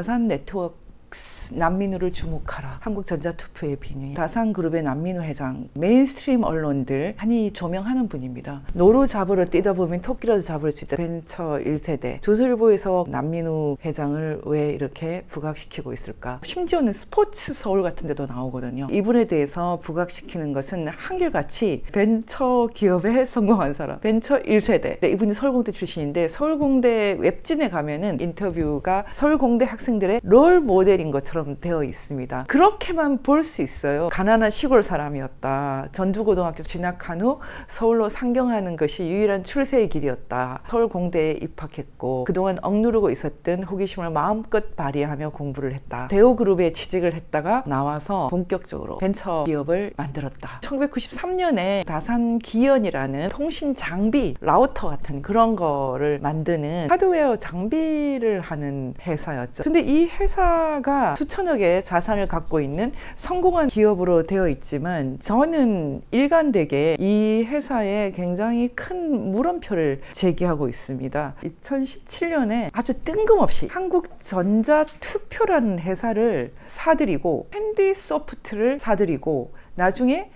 다산 네트워크 난민우를 주목하라. 한국전자투표의 비밀. 다산그룹의 난민우 회장, 메인스트림 언론들 많이 조명하는 분입니다. 노루 잡으러 뛰다 보면 토끼라도 잡을 수 있다. 벤처 1세대. 조선일보에서 난민우 회장을 왜 이렇게 부각시키고 있을까? 심지어는 스포츠 서울 같은 데도 나오거든요. 이분에 대해서 부각시키는 것은 한결같이 벤처 기업에 성공한 사람, 벤처 1세대. 이분이 서울공대 출신인데 서울공대 웹진에 가면은 인터뷰가 서울공대 학생들의 롤 모델 인 것처럼 되어 있습니다. 그렇게만 볼 수 있어요. 가난한 시골 사람이었다. 전주고등학교 진학한 후 서울로 상경하는 것이 유일한 출세의 길이었다. 서울공대에 입학했고 그동안 억누르고 있었던 호기심을 마음껏 발휘하며 공부를 했다. 대우그룹에 취직을 했다가 나와서 본격적으로 벤처 기업을 만들었다. 1993년에 다산기연이라는 통신 장비, 라우터 같은 그런 거를 만드는 하드웨어 장비를 하는 회사였죠. 근데 이 회사가 수천억의 자산을 갖고 있는 성공한 기업으로 되어 있지만 저는 일관되게 이 회사에 굉장히 큰 물음표를 제기하고 있습니다. 2017년에 아주 뜬금없이 한국전자투표라는 회사를 사들이고 핸디소프트를 사들이고 나중에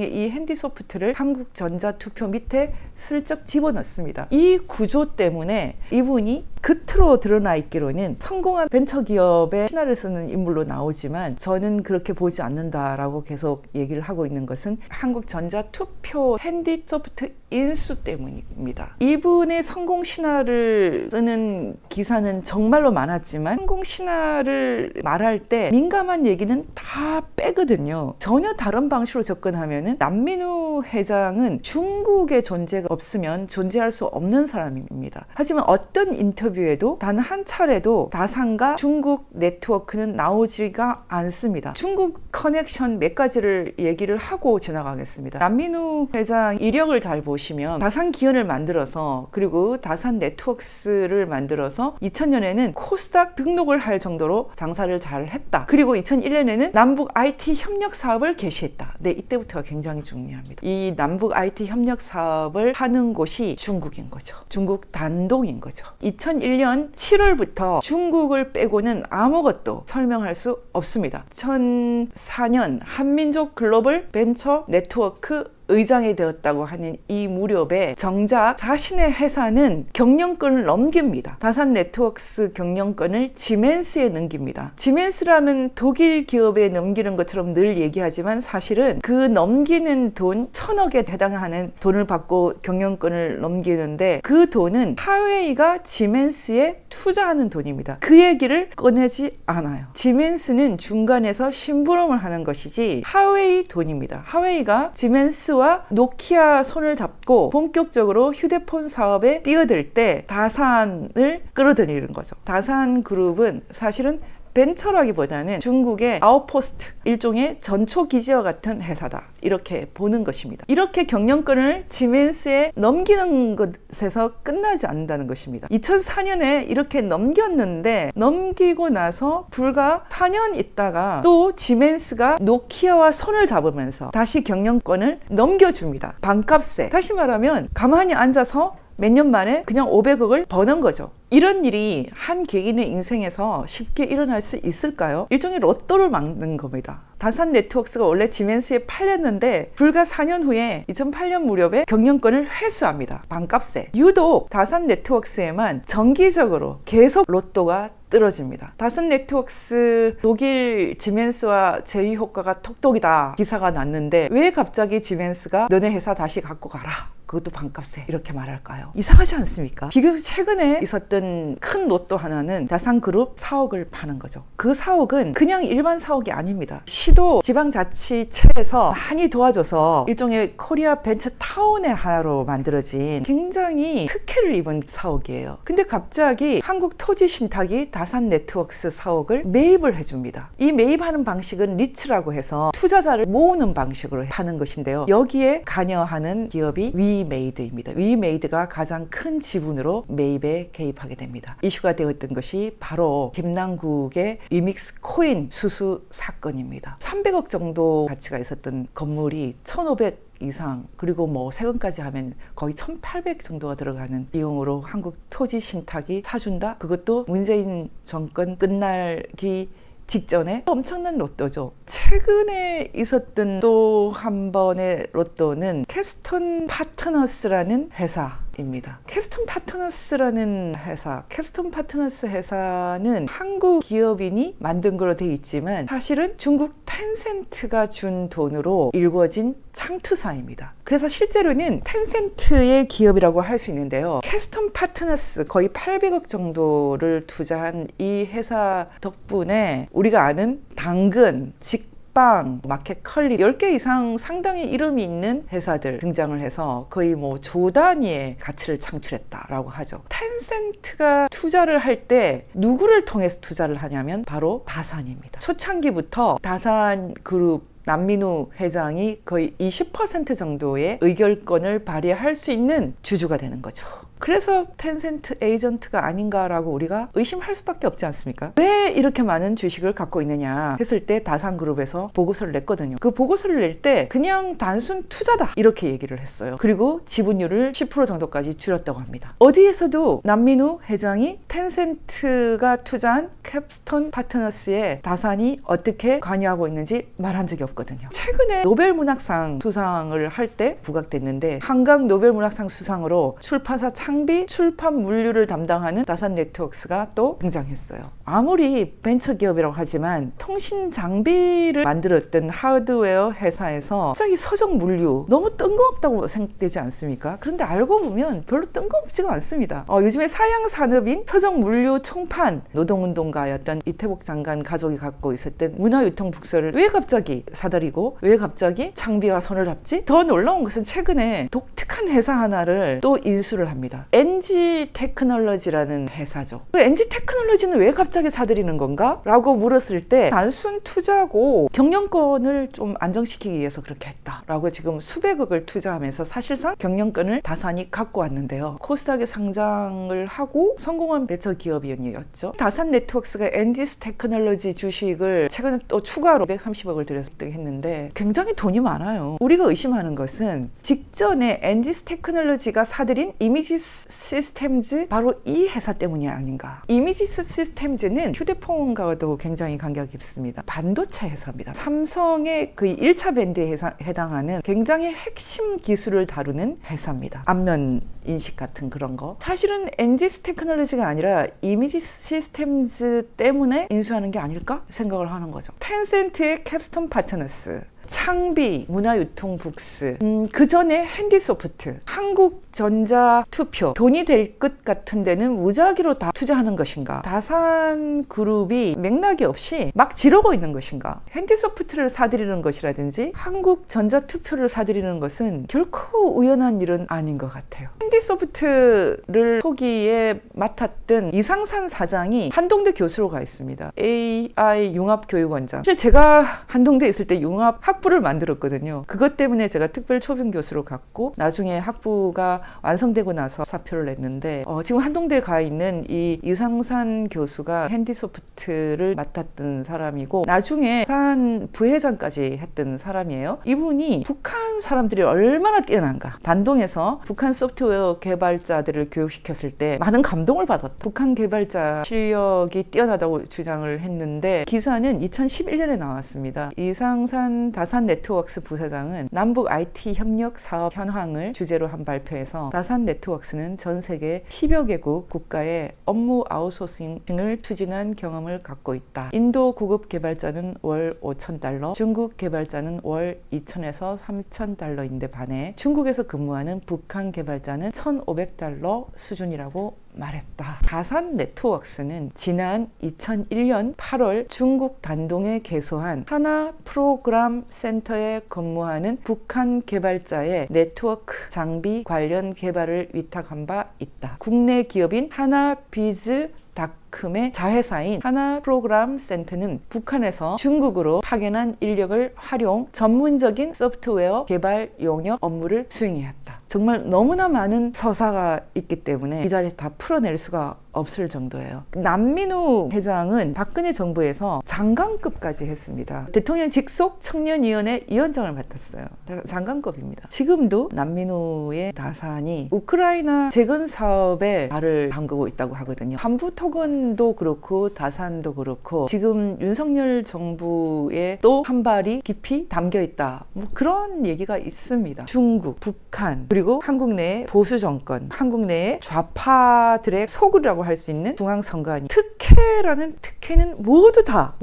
이 핸디소프트를 한국전자투표 밑에 슬쩍 집어넣습니다. 이 구조 때문에 이분이 겉으로 드러나 있기로는 성공한 벤처기업의 신화를 쓰는 인물로 나오지만 저는 그렇게 보지 않는다라고 계속 얘기를 하고 있는 것은 한국전자투표 핸디소프트 인수 때문입니다. 이분의 성공 신화를 쓰는 기사는 정말로 많았지만 성공 신화를 말할 때 민감한 얘기는 다 빼거든요. 전혀 다른 방식으로 접근하면은 난민우 회장은 중국의 존재가 없으면 존재할 수 없는 사람입니다. 하지만 어떤 인터뷰에도 단 한 차례도 다산과 중국 네트워크는 나오지가 않습니다. 중국 커넥션 몇 가지를 얘기를 하고 지나가겠습니다. 난민우 회장 이력을 잘 보시면 다산기연을 만들어서 그리고 다산 네트워크스를 만들어서 2000년에는 코스닥 등록을 할 정도로 장사를 잘 했다. 그리고 2001년에는 남북 IT 협력 사업을 개시했다. 네, 이때부터가 굉장히 중요합니다. 이 남북 IT 협력 사업을 하는 곳이 중국인 거죠. 중국 단독인 거죠. 2001년 7월부터 중국을 빼고는 아무것도 설명할 수 없습니다. 2004년 한민족 글로벌 벤처 네트워크 의장이 되었다고 하는 이 무렵에 정작 자신의 회사는 경영권을 넘깁니다. 다산 네트워크스 경영권을 지멘스에 넘깁니다. 지멘스라는 독일 기업에 넘기는 것처럼 늘 얘기하지만 사실은 그 넘기는 돈 1000억에 해당하는 돈을 받고 경영권을 넘기는데 그 돈은 하웨이가 지멘스에 투자하는 돈입니다. 그 얘기를 꺼내지 않아요. 지멘스는 중간에서 심부름을 하는 것이지 하웨이 돈입니다. 하웨이가 지멘스 노키아 손을 잡고 본격적으로 휴대폰 사업에 뛰어들 때 다산을 끌어들이는 거죠. 다산그룹은 사실은 벤처라기보다는 중국의 아웃포스트, 일종의 전초기지와 같은 회사다. 이렇게 보는 것입니다. 이렇게 경영권을 지멘스에 넘기는 것에서 끝나지 않는다는 것입니다. 2004년에 이렇게 넘겼는데 넘기고 나서 불과 4년 있다가 또 지멘스가 노키아와 손을 잡으면서 다시 경영권을 넘겨줍니다. 반값에. 다시 말하면 가만히 앉아서 몇 년 만에 그냥 500억을 버는 거죠. 이런 일이 한 개인의 인생에서 쉽게 일어날 수 있을까요? 일종의 로또를 막는 겁니다. 다산 네트워크스가 원래 지멘스에 팔렸는데 불과 4년 후에 2008년 무렵에 경영권을 회수합니다. 반값에. 유독 다산 네트워크스에만 정기적으로 계속 로또가 떨어집니다. 다산 네트워크스 독일 지멘스와 제휴 효과가 톡톡이다 기사가 났는데 왜 갑자기 지멘스가 너네 회사 다시 갖고 가라, 그것도 반값에, 이렇게 말할까요? 이상하지 않습니까? 비교적 최근에 있었던 큰 로또 하나는 다산그룹 4억을 파는 거죠. 그 4억은 그냥 일반 4억이 아닙니다. 시도 지방자치체에서 많이 도와줘서 일종의 코리아 벤처타운의 하나로 만들어진 굉장히 특혜를 입은 4억이에요. 근데 갑자기 한국토지신탁이 다산 네트워크스 4억을 매입을 해줍니다. 이 매입하는 방식은 리츠라고 해서 투자자를 모으는 방식으로 하는 것인데요. 여기에 관여하는 기업이 위메이드입니다. 위메이드가 가장 큰 지분으로 매입에 개입하게 됩니다. 이슈가 되었던 것이 바로 김남국의 위믹스 코인 수수 사건입니다. 300억 정도 가치가 있었던 건물이 1500 이상, 그리고 뭐 세금까지 하면 거의 1,800 정도가 들어가는 비용으로 한국 토지 신탁이 사준다? 그것도 문재인 정권 끝나기 직전에 엄청난 로또죠. 최근에 있었던 또 한 번의 로또는 캡스톤 파트너스라는 회사입니다. 캡스톤 파트너스라는 회사, 캡스톤 파트너스 회사는 한국 기업인이 만든 걸로 되어 있지만 사실은 중국 텐센트가 준 돈으로 이루어진 창투사입니다. 그래서 실제로는 텐센트의 기업이라고 할 수 있는데요. 캡스톤 파트너스 거의 800억 정도를 투자한 이 회사 덕분에 우리가 아는 당근, 직방, 마켓컬리 10개 이상 상당히 이름이 있는 회사들 등장을 해서 거의 뭐 조 단위의 가치를 창출했다라고 하죠. 텐센트가 투자를 할 때 누구를 통해서 투자를 하냐면 바로 다산입니다. 초창기부터 다산그룹 남민우 회장이 거의 20% 정도의 의결권을 발휘할 수 있는 주주가 되는 거죠. 그래서 텐센트 에이전트가 아닌가라고 우리가 의심할 수밖에 없지 않습니까? 왜 이렇게 많은 주식을 갖고 있느냐 했을 때 다산그룹에서 보고서를 냈거든요. 그 보고서를 낼 때 그냥 단순 투자다 이렇게 얘기를 했어요. 그리고 지분율을 10% 정도까지 줄였다고 합니다. 어디에서도 남민우 회장이 텐센트가 투자한 캡스톤 파트너스의 다산이 어떻게 관여하고 있는지 말한 적이 없거든요. 최근에 노벨문학상 수상을 할 때 부각됐는데 한강 노벨문학상 수상으로 출판사 창비, 출판 물류를 담당하는 다산네트워크스가 또 등장했어요. 아무리 벤처기업이라고 하지만 통신 장비를 만들었던 하드웨어 회사에서 갑자기 서적 물류 너무 뜬금없다고 생각되지 않습니까? 그런데 알고 보면 별로 뜬금없지가 않습니다. 요즘에 사양 산업인 서적 물류 총판 노동운동가였던 이태복 장관 가족이 갖고 있었던 문화유통북서를 왜 갑자기 사들이고 왜 갑자기 창비와 손을 잡지? 더 놀라운 것은 최근에 독특한 회사 하나를 또 인수를 합니다. NG 테크놀로지라는 회사죠. 그 NG 테크놀로지는 왜 갑자기 사들이는 건가? 라고 물었을 때 단순 투자고 경영권을 좀 안정시키기 위해서 그렇게 했다라고 지금 수백억을 투자하면서 사실상 경영권을 다산이 갖고 왔는데요. 코스닥에 상장을 하고 성공한 벤처기업이었죠. 다산네트워크스가 NG 테크놀로지 주식을 최근에 또 추가로 130억을 들여서 했는데 굉장히 돈이 많아요. 우리가 의심하는 것은 직전에 NG 테크놀로지가 사들인 이미지스 시스템즈 바로 이 회사 때문이 아닌가. 이미지스 시스템즈는 휴대폰과도 굉장히 관계가 깊습니다. 반도체 회사입니다. 삼성의 그 1차 밴드에 해당하는 굉장히 핵심 기술을 다루는 회사입니다. 안면 인식 같은 그런 거. 사실은 NGS 테크놀로지가 아니라 이미지 시스템즈 때문에 인수하는 게 아닐까 생각을 하는 거죠. 텐센트의 캡스톤 파트너스, 창비, 문화유통북스, 그 전에 핸디소프트, 한국전자투표, 돈이 될 것 같은 데는 무작위로 다 투자하는 것인가? 다산그룹이 맥락이 없이 막 지르고 있는 것인가? 핸디소프트를 사들이는 것이라든지 한국전자투표를 사들이는 것은 결코 우연한 일은 아닌 것 같아요. 핸디소프트를 초기에 맡았던 이상산 사장이 한동대 교수로 가 있습니다. AI 융합교육원장. 사실 제가 한동대에 있을 때 융합 학부를 만들었거든요. 그것 때문에 제가 특별 초빙 교수로 갔고 나중에 학부가 완성되고 나서 사표를 냈는데 지금 한동대에 가 있는 이 이상산 교수가 핸디소프트를 맡았던 사람이고 나중에 산 부회장까지 했던 사람이에요. 이분이 북한 사람들이 얼마나 뛰어난가. 단동에서 북한 소프트웨어 개발자들을 교육시켰을 때 많은 감동을 받았다. 북한 개발자 실력이 뛰어나다고 주장을 했는데 기사는 2011년에 나왔습니다. 이상산 다산네트워크스 부사장은 남북 IT 협력 사업 현황을 주제로 한 발표에서 다산네트워크스는 전 세계 10여 개국 국가의 업무 아웃소싱을 추진한 경험을 갖고 있다. 인도 고급 개발자는 월 5,000달러, 중국 개발자는 월 2,000에서 3,000달러인데 반해 중국에서 근무하는 북한 개발자는 1,500달러 수준이라고 말했다. 다산네트워크스는 지난 2001년 8월 중국 단동에 개소한 하나 프로그램 센터에 근무하는 북한 개발자의 네트워크 장비 관련 개발을 위탁한 바 있다. 국내 기업인 하나비즈 닷컴의 자회사인 하나 프로그램 센터는 북한에서 중국으로 파견한 인력을 활용 전문적인 소프트웨어 개발 용역 업무를 수행해왔다. 정말 너무나 많은 서사가 있기 때문에 이 자리에서 다 풀어낼 수가 없을 정도예요. 남민우 회장은 박근혜 정부에서 장관급까지 했습니다. 대통령 직속 청년위원회 위원장을 맡았어요. 장관급입니다. 지금도 남민우의 다산이 우크라이나 재건 사업에 발을 담그고 있다고 하거든요. 한부토건도 그렇고 다산도 그렇고 지금 윤석열 정부의 또 한 발이 깊이 담겨 있다. 뭐 그런 얘기가 있습니다. 중국, 북한, 그리고 한국 내의 보수 정권, 한국 내의 좌파들의 소굴이라고 할 수 있는 중앙선관위, 특혜라는 특혜는 모두 다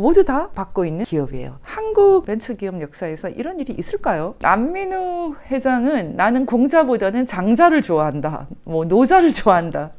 받고 있는 기업이에요. 한국 벤처기업 역사에서 이런 일이 있을까요? 남민우 회장은 나는 공자보다는 장자를 좋아한다, 뭐 노자를 좋아한다,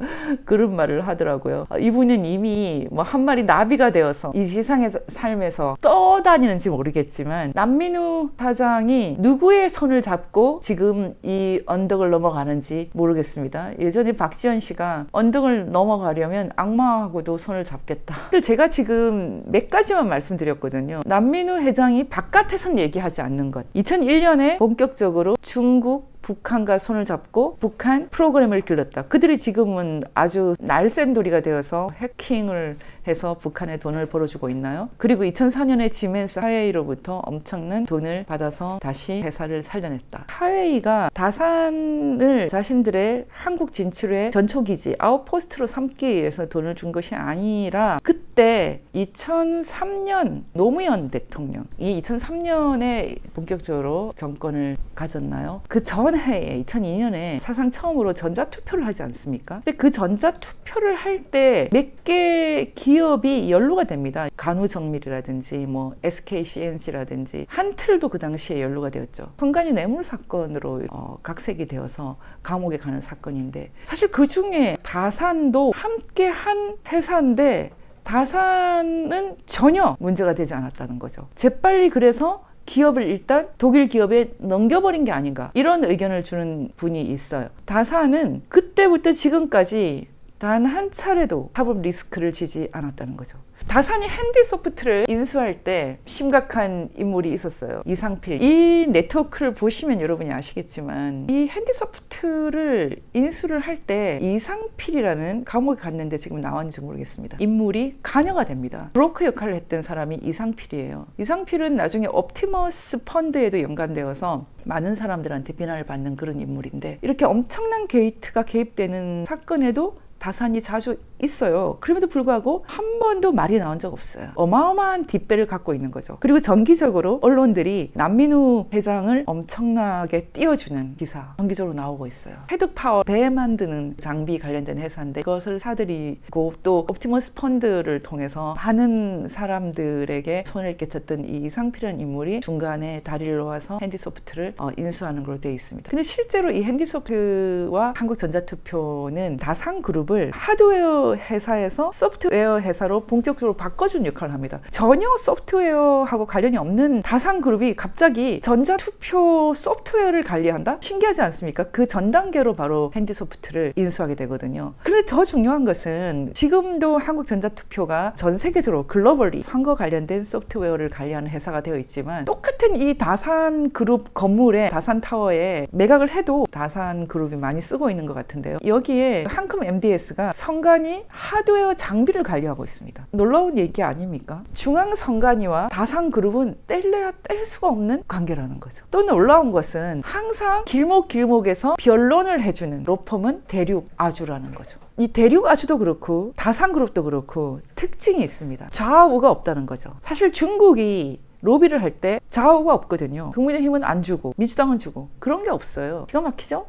그런 말을 하더라고요. 이분은 이미 뭐 한 마리 나비가 되어서 이 세상에서 삶에서 떠다니는지 모르겠지만 남민우 사장이 누구의 손을 잡고 지금 이 언덕을 넘어가는지 모르겠습니다. 예전에 박지원 씨가 언덕을 넘어가려면 악마하고도 손을 잡겠다. 제가 지금 몇 가지만 말씀드렸거든요. 남민우 회장이 바깥에선 얘기하지 않는 것. 2001년에 본격적으로 중국, 북한과 손을 잡고 북한 프로그램을 길렀다. 그들이 지금은 아주 날쌘돌이가 되어서 해킹을 해서 북한에 돈을 벌어주고 있나요? 그리고 2004년에 지멘스 하웨이로부터 엄청난 돈을 받아서 다시 회사를 살려냈다. 하웨이가 다산을 자신들의 한국 진출의 전초기지 아웃포스트로 삼기 위해서 돈을 준 것이 아니라 그때 2003년 노무현 대통령이 2003년에 본격적으로 정권을 가졌나요? 그 전해에 2002년에 사상 처음으로 전자투표를 하지 않습니까? 근데 그 전자투표를 할 때 몇 개 기업이 연루가 됩니다. 간우정밀이라든지 뭐 SKCNC라든지 한틀도 그 당시에 연루가 되었죠. 선관위 뇌물 사건으로 각색이 되어서 감옥에 가는 사건인데 사실 그 중에 다산도 함께 한 회사인데 다산은 전혀 문제가 되지 않았다는 거죠. 재빨리 그래서 기업을 일단 독일 기업에 넘겨버린 게 아닌가 이런 의견을 주는 분이 있어요. 다산은 그때부터 지금까지 단 한 차례도 사법 리스크를 지지 않았다는 거죠. 다산이 핸디소프트를 인수할 때 심각한 인물이 있었어요. 이상필. 이 네트워크를 보시면 여러분이 아시겠지만 이 핸디소프트를 인수를 할 때 이상필이라는 감옥에 갔는데 지금 나왔는지 모르겠습니다. 인물이 간여가 됩니다. 브로커 역할을 했던 사람이 이상필이에요. 이상필은 나중에 옵티머스 펀드에도 연관되어서 많은 사람들한테 비난을 받는 그런 인물인데 이렇게 엄청난 게이트가 개입되는 사건에도 다산이 자주 있어요. 그럼에도 불구하고 한 번도 말이 나온 적 없어요. 어마어마한 뒷배를 갖고 있는 거죠. 그리고 정기적으로 언론들이 남민우 회장을 엄청나게 띄워주는 기사 정기적으로 나오고 있어요. 헤드파워 배 만드는 장비 관련된 회사인데 그것을 사들이고 또 옵티머스 펀드를 통해서 많은 사람들에게 손을 깨쳤던 이 이상필이라는 인물이 중간에 다리를 놓아서 핸디소프트를 인수하는 걸로 되어 있습니다. 근데 실제로 이 핸디소프트와 한국전자투표는 다산그룹을 하드웨어 회사에서 소프트웨어 회사로 본격적으로 바꿔준 역할을 합니다. 전혀 소프트웨어하고 관련이 없는 다산그룹이 갑자기 전자투표 소프트웨어를 관리한다? 신기하지 않습니까? 그 전 단계로 바로 핸디소프트를 인수하게 되거든요. 그런데 더 중요한 것은 지금도 한국전자투표가 전 세계적으로 글로벌리 선거 관련된 소프트웨어를 관리하는 회사가 되어 있지만 똑같은 이 다산그룹 건물에 다산타워에 매각을 해도 다산그룹이 많이 쓰고 있는 것 같은데요. 여기에 한컴 MDS가 선관위 하드웨어 장비를 관리하고 있습니다. 놀라운 얘기 아닙니까? 중앙선관위와 다산그룹은 뗄래야 뗄 수가 없는 관계라는 거죠. 또 놀라운 것은 항상 길목길목에서 변론을 해주는 로펌은 대륙아주라는 거죠. 이 대륙아주도 그렇고 다산그룹도 그렇고 특징이 있습니다. 좌우가 없다는 거죠. 사실 중국이 로비를 할 때 좌우가 없거든요. 국민의힘은 안 주고 민주당은 주고 그런 게 없어요. 기가 막히죠?